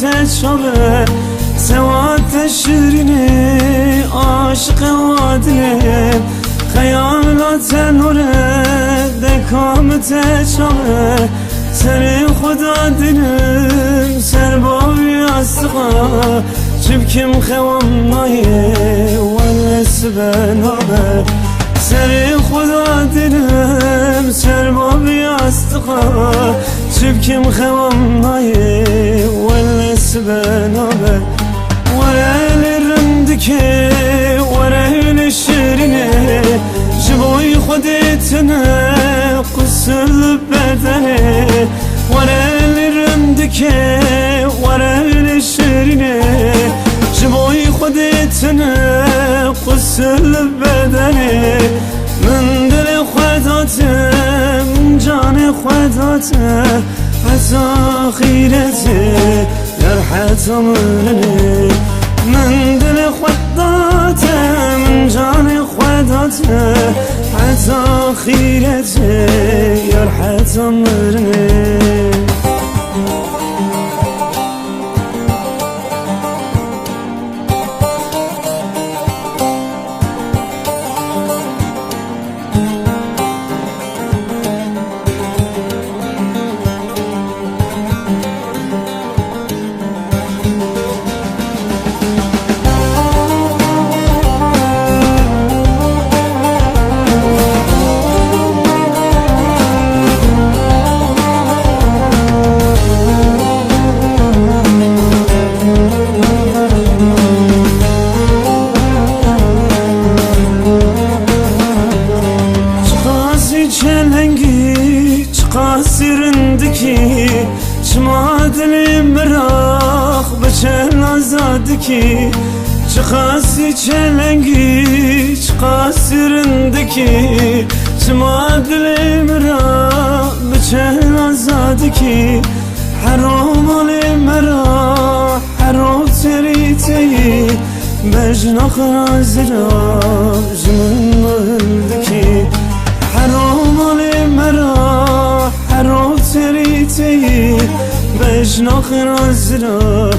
تشابه سواد شیرینه عاشق وادله خیالات نوره دکام تشابه سر خدا دلم سر باوی استقا چبکم خوام نایه ونس بنابه سر خدا دلم سر باوی استقا چبکم خوام نایه ونس بنابه ورل رندکه ورل شیرینه جبوی خودتنه قسل بدنه ورل رندکه ورل شیرینه جبوی خودتنه قسل بدنه من دل خوداتم جان خوداته حتی خیرته در حتی منه من دل خوداتم جان خوداته حتی خیرته یا حتی منه قاسرندکی چما دلی مراخ بچن آزادکی چه خاصی چلنگی چه قاسرندکی چما دلی مراخ بچن آزادکی حرام علی مرا حرام تریتی بجناخ رازرا جمن مهلدکی حرام علی مرا حرام تریتی بجناخ رازرا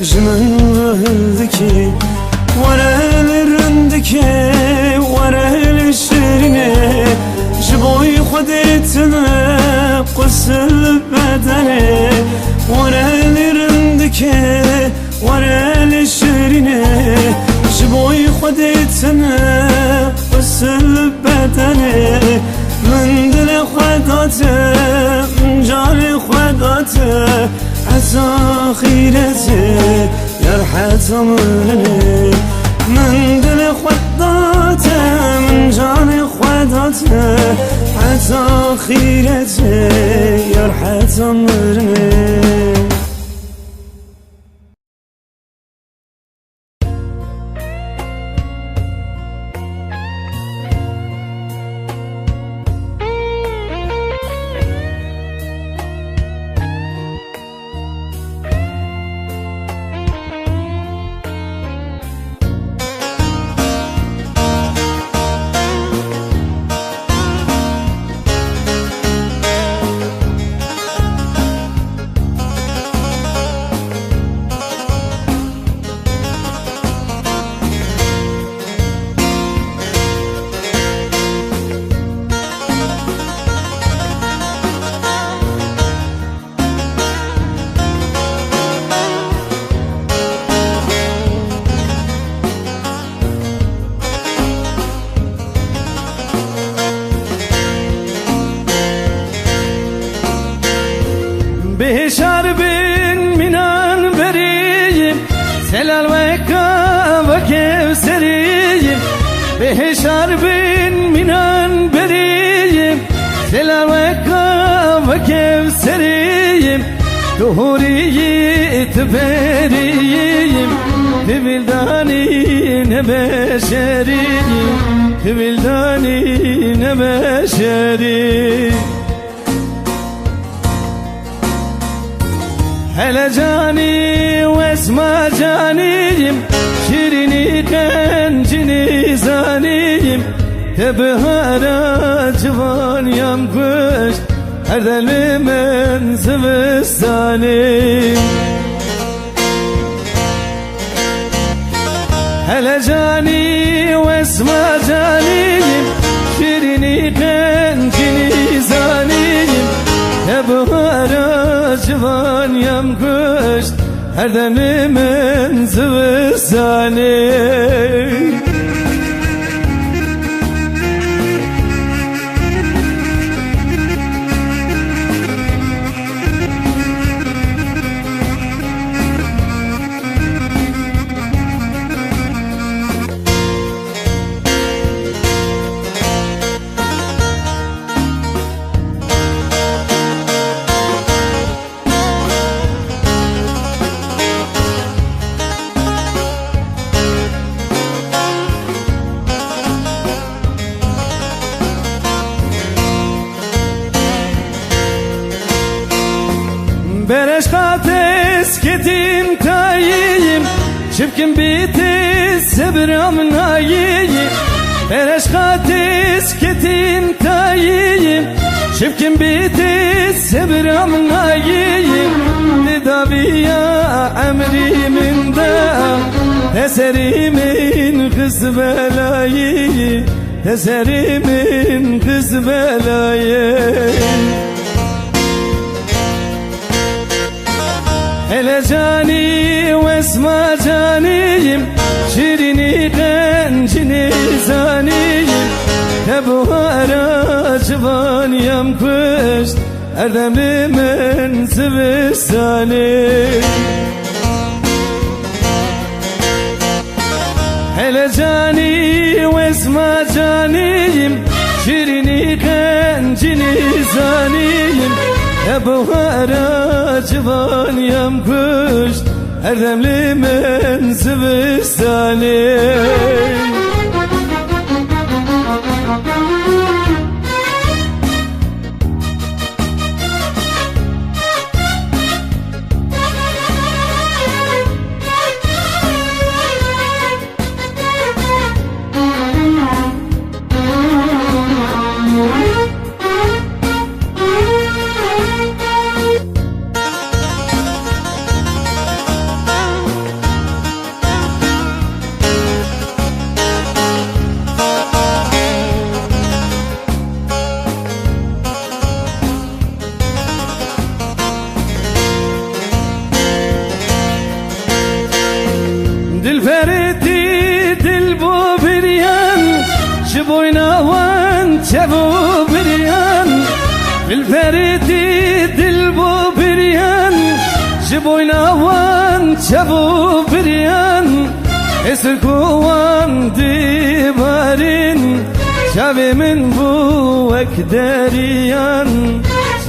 جمن مهلدکی ورل رندکه ورل شیرینه جبوی خودتنه قسل بدنه ورل رندکه ورل شیرینه جبوی خودتنه قسل بدنه من دل خوداته جان خوداته حتی خیرته یا حتی منه من دل خوداته جان خوداته حتی خیرته یا حتی منه Helal ve kevseriyim Be şarbin minan beriyim Helal ve kevseriyim Tuhuriyi tüberiyim Tübildani ne beşeriyim Tübildani ne beşeriyim Hele cani ve esma caniyim Şirini kencini zaniyim Tebihara civan yamkış Her delimin zivistanim Hele cani ve esma caniyim Şirini kencini zaniyim Tebihara civan yamkış Her demimin zivistanim Bereşkat esketim tayiyim Çipkin biti sebram nayiyim Bereşkat esketim tayiyim Çipkin biti sebram nayiyim Nidaviya emrimin da Eserimin kız belayı Eserimin kız belayı Hele cani ve esma caniyim Şirini kencini zaniyim Tebuhara civan yamkış Erdemlimin zivistanim Hele cani ve esma caniyim Şirini kencini zaniyim Tebuhara civan yamkış Erdemlimin zivistanim Dilferiti dil bu bir yan Şu boynavan çebu bir yan Dilferiti dil bu bir yan Şu boynavan çebu bir yan Esir kuvan dibarin Şavimin bu ekderiyan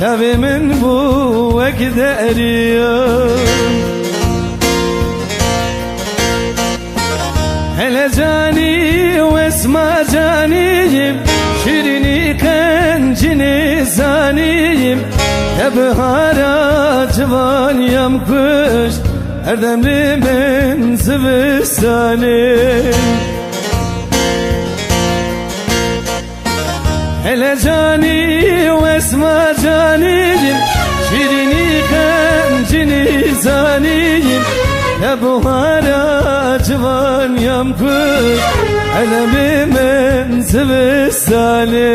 Şavimin bu ekderiyan Hele cani ve esma caniyim Şirini kencini zaniyim Tebihara civan yamkış Erdemlimin zivistanim Hele cani ve esma caniyim Şirini kencini zaniyim Tebuhara civan yamkış Erdemlimin zivistanim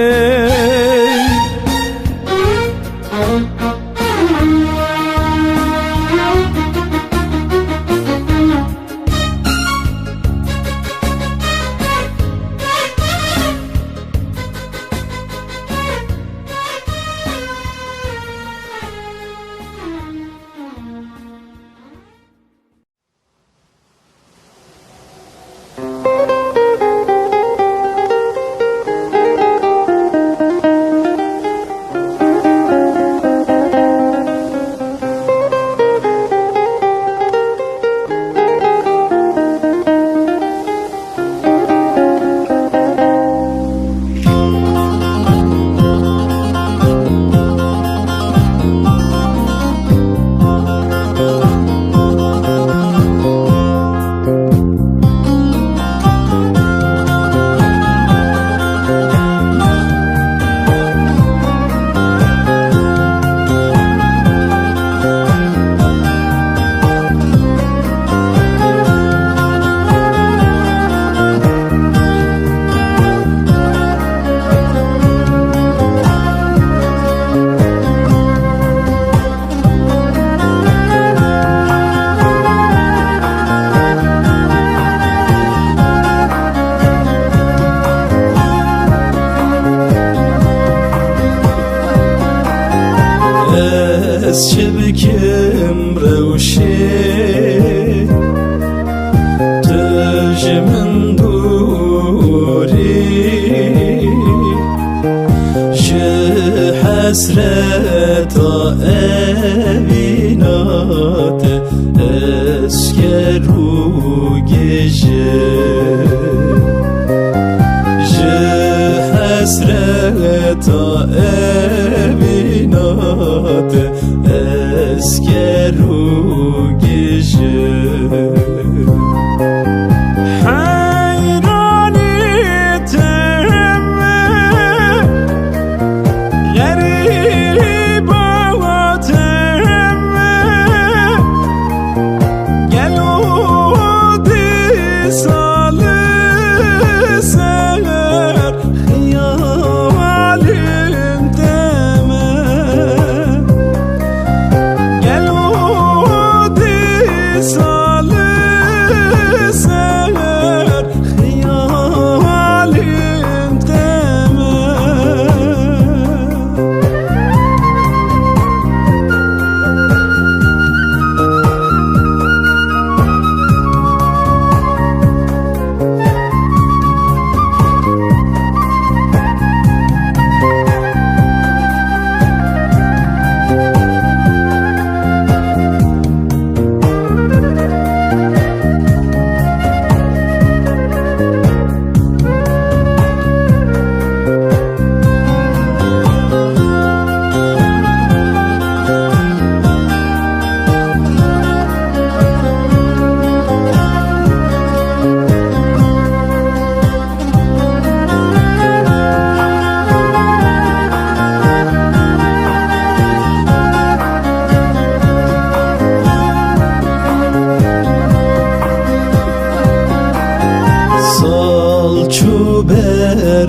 شبكم روشي تج من دوري حسرت أبينات أسكر وجيجي حسرت أبينات أسكر وجيجي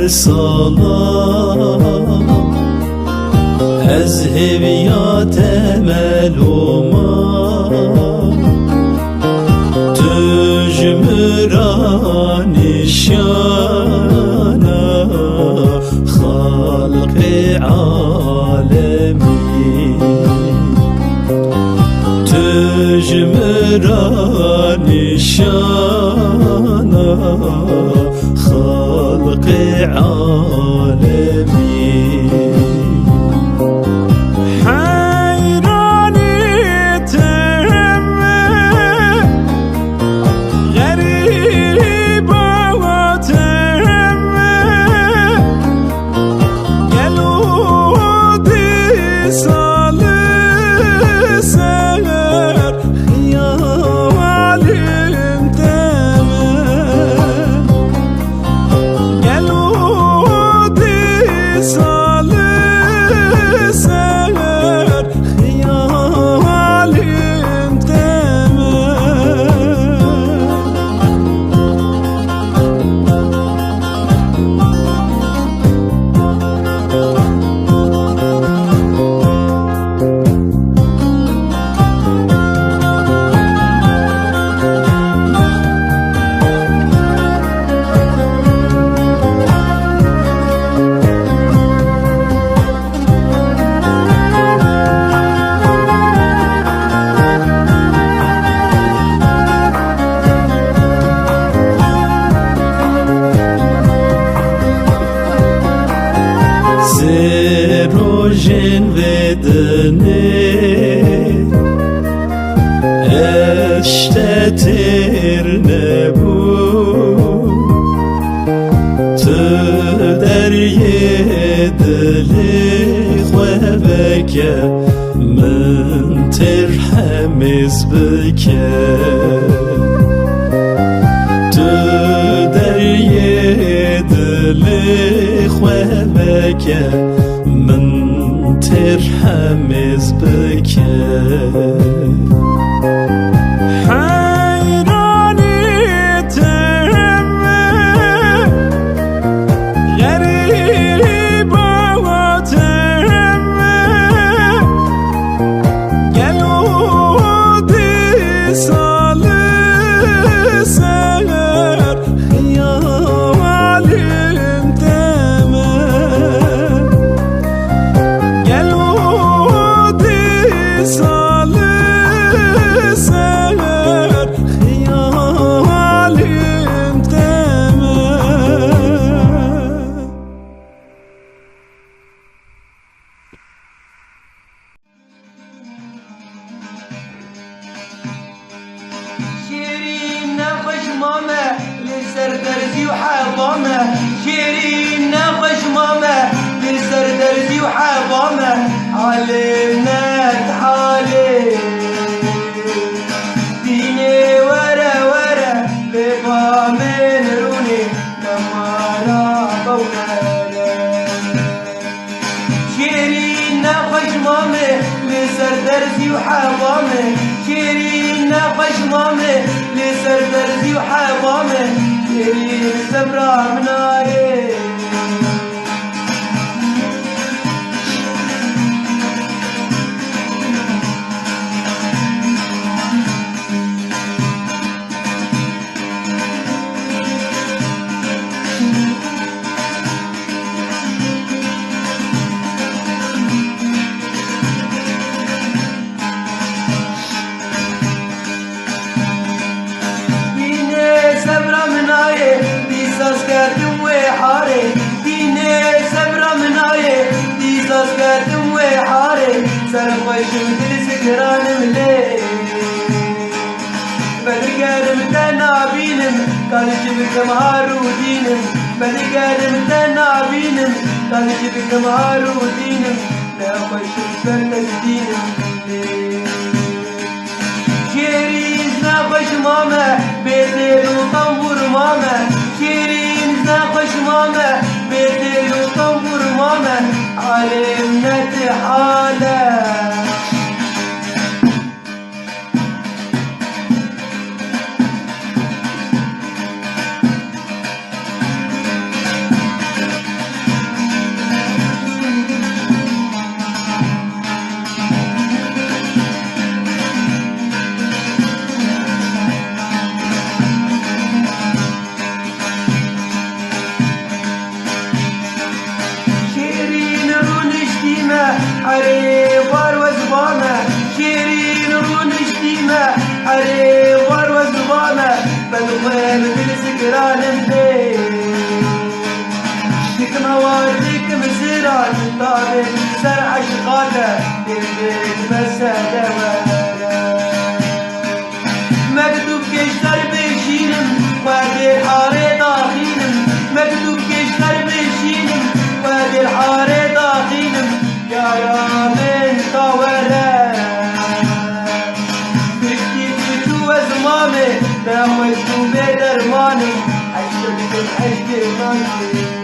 سلام از هویات ملوما تجمران شانا خلق عالمي تجمران شانا خلق عالمي Rojen vedene eştetir nebu tu derye dili khwebeke min terhemiz bike tu derye dili khwebeke من ترحمز بکه لسر درزي وحضامه شيرين نخش مامه لسر درزي وحضامه علمنا تحالي ديني ورا ورا بفامن روني لما رابونا شيرين نخش مامه لسر درزي وحضامه شيرين نخش مامه لسر درزي وحضامه شيرين سمرا مناي سكرتم وحاري ديني سبرا مناي دي سكرتم وحاري سرخوش مثل سكران ملي بدقر متنا بينم قال جبك مهارو دينم بدقر متنا بينم قال جبك مهارو دينم لا خوش فرتك دينم شيرين نخش ماما بيتي وطنبور ماما شيرين نخش ماما بيتي وطنبور ماما علمنا تحالة حريفار وزبانة شيرين رون شتيمة حريفار وزبانة بدخل بالسكران انتي ديك موار ديك مسيران طابق سرع شقاتة ديك مسادة ولا مكتوب كشتر بشينم وادي الحاري داخينم مكتوب كشتر بشينم وادي الحاري داخينم يا من طورة بكتي تو زمامي داويتو بدرماني عشتك عشتك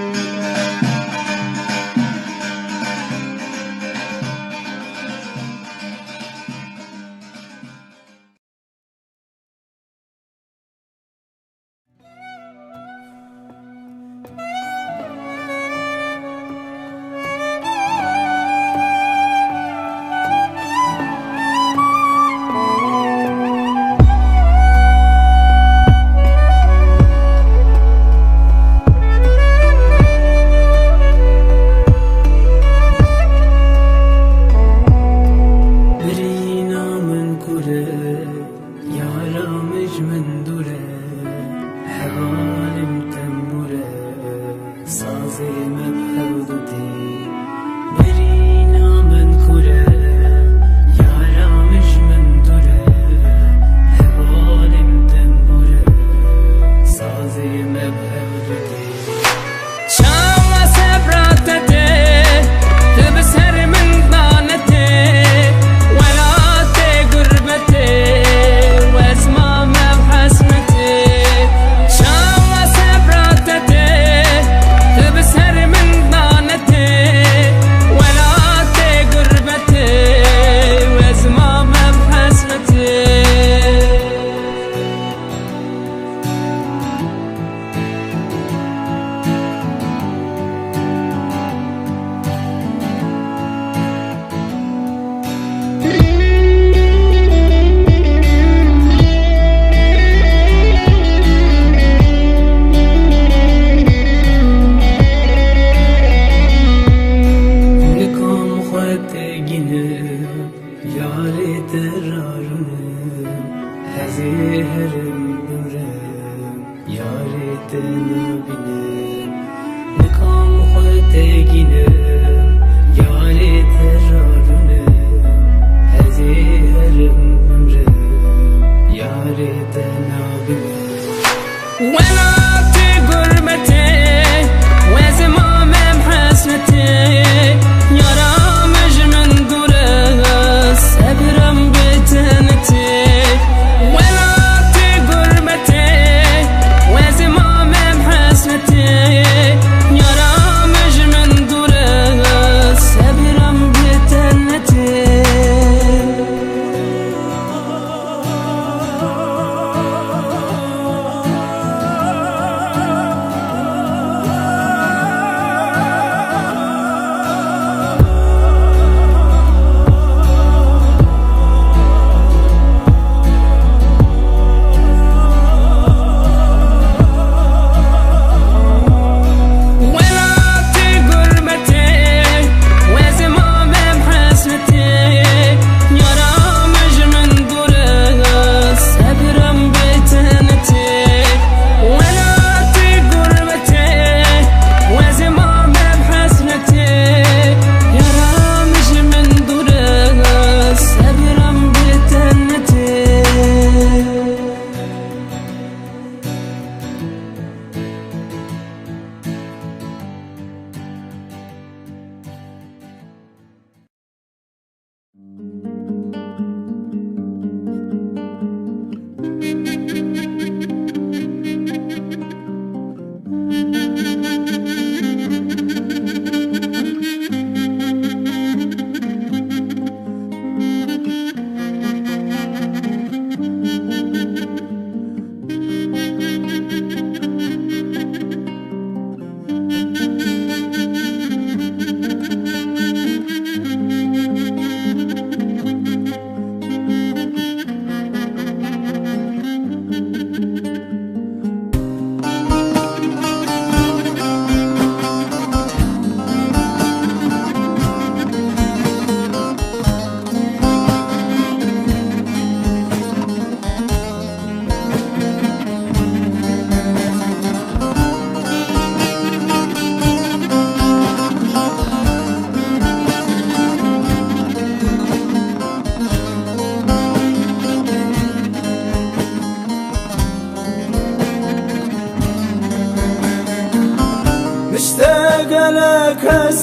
When I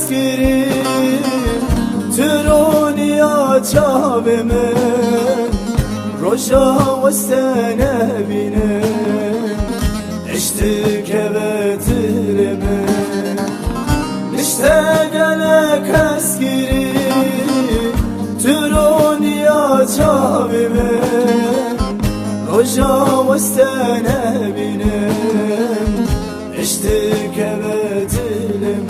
keskiri ترونيا جابمن رجا والسنة بينن عشتك بتلمن نشتاق لك أسكري ترونيا جابمن رجا والسنة بينن عشتك بتلمن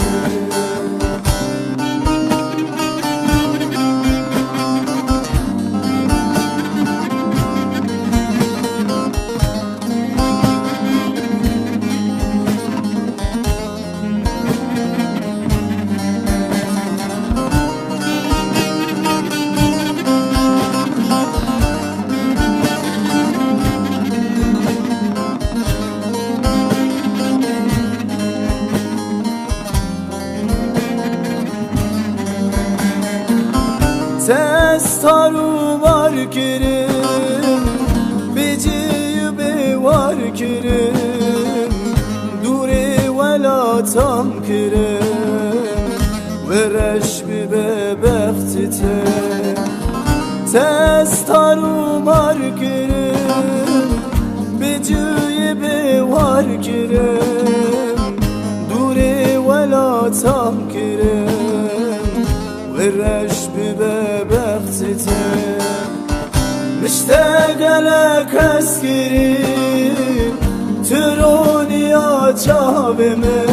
تستارو var kirim Biciyi be var kirim Duri vela tam kirim Vereş bi bebektite Testaru var kirim Biciyi be var kirim Duri vela tam kirim Vereş bi bebektite مشتاق لك أسكري ترونيا جابمن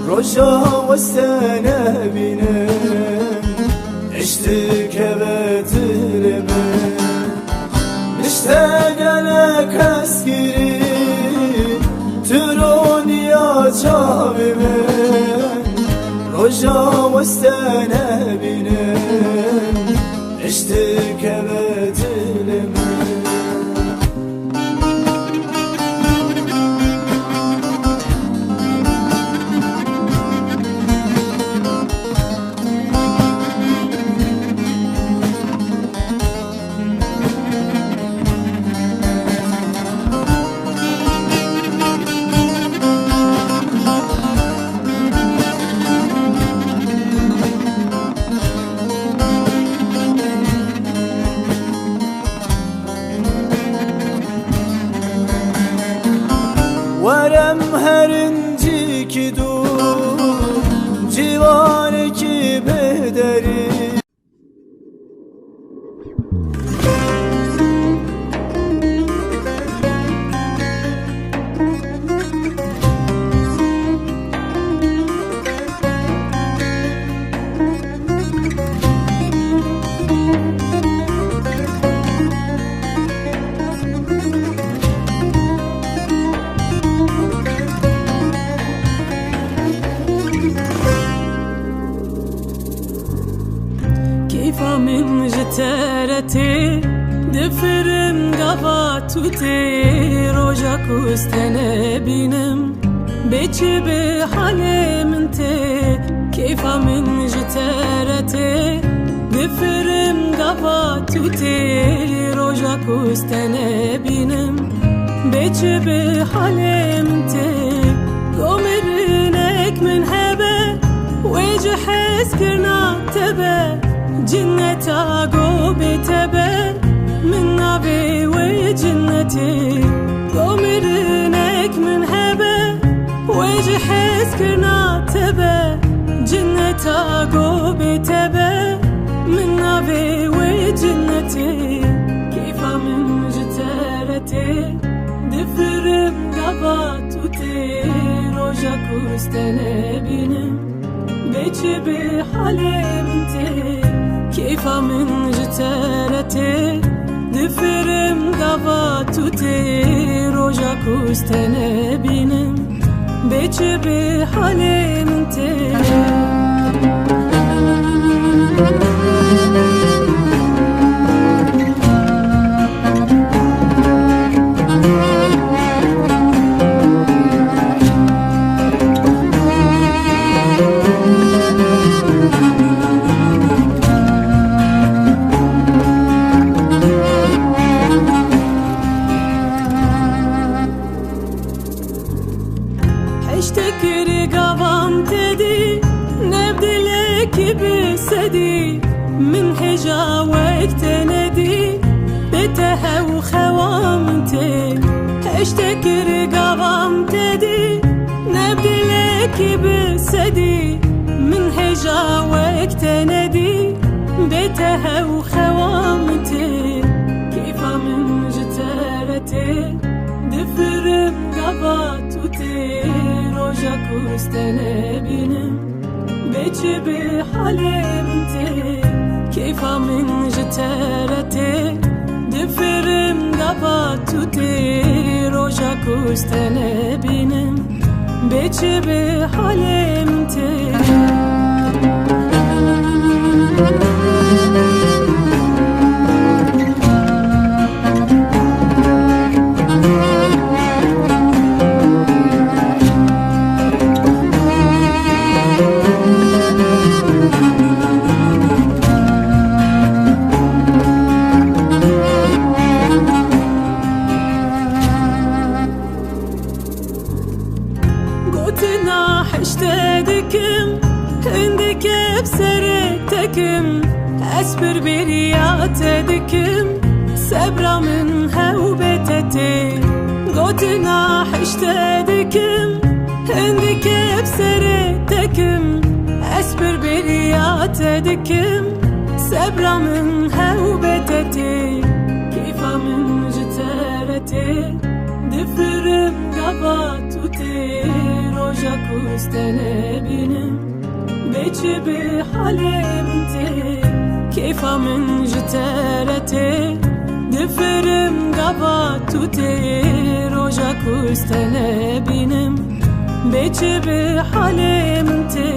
رجا والسنة بينن عشتك بتلمن مشتاق لك أسكري ترونيا جابمن رجا والسنة بينن عشتك بتلمن ورم هرنجی کی دور جوانی کی بهدری من جترتي دفرم قباتوتي روجا كوستنا بينم بيتشي بحالي منتي كيف من جترتي دفرم قباتوتي روجا كوستنا بينم بيتشي بحالي منتي قومرنك من هبه ويجي حس كرنا تبه جنة عقوب تبان من نبي وجنتي قمرنك من هبة وجه حسكنا تبان جنة عقوب تبان من نبي وجنتي كيف من جترتي دفرم قباتوتي روجا كوستنا بينم بيتشي بحالي منتي كيف من جترتي دفرم قباتوتي روجا كوستنا بينم بيتشي بحالي منتي لك بسدي من هجا وقت ندي بتها وخوامتي اشتكي رقابام تدي نبدي لك بسدي من هجا وقت ندي بتها وخوامتي كيف من جتارتي دفرم قباتوتي روجا كوستنا بينم بيجي بحلمتي كيف من جتارتي دفرم قباتوتي روجا كوستنا بينم بيجي بحلمتي قوتنا حشتدكم عندك بسرتكم أسبر برياتدكم سبرا من هوبتتي قوتنا حشتدكم عندك بسرتكم أسبر برياتدكم سبرا من هوبتتي كيف من جتارتي دفرم قباتوتي روجا كوستنا بينم بيجي بحلمتي كيف من جتارتي دفرم قباتوتي روجا كوستنا بينم بيجي بحلمتي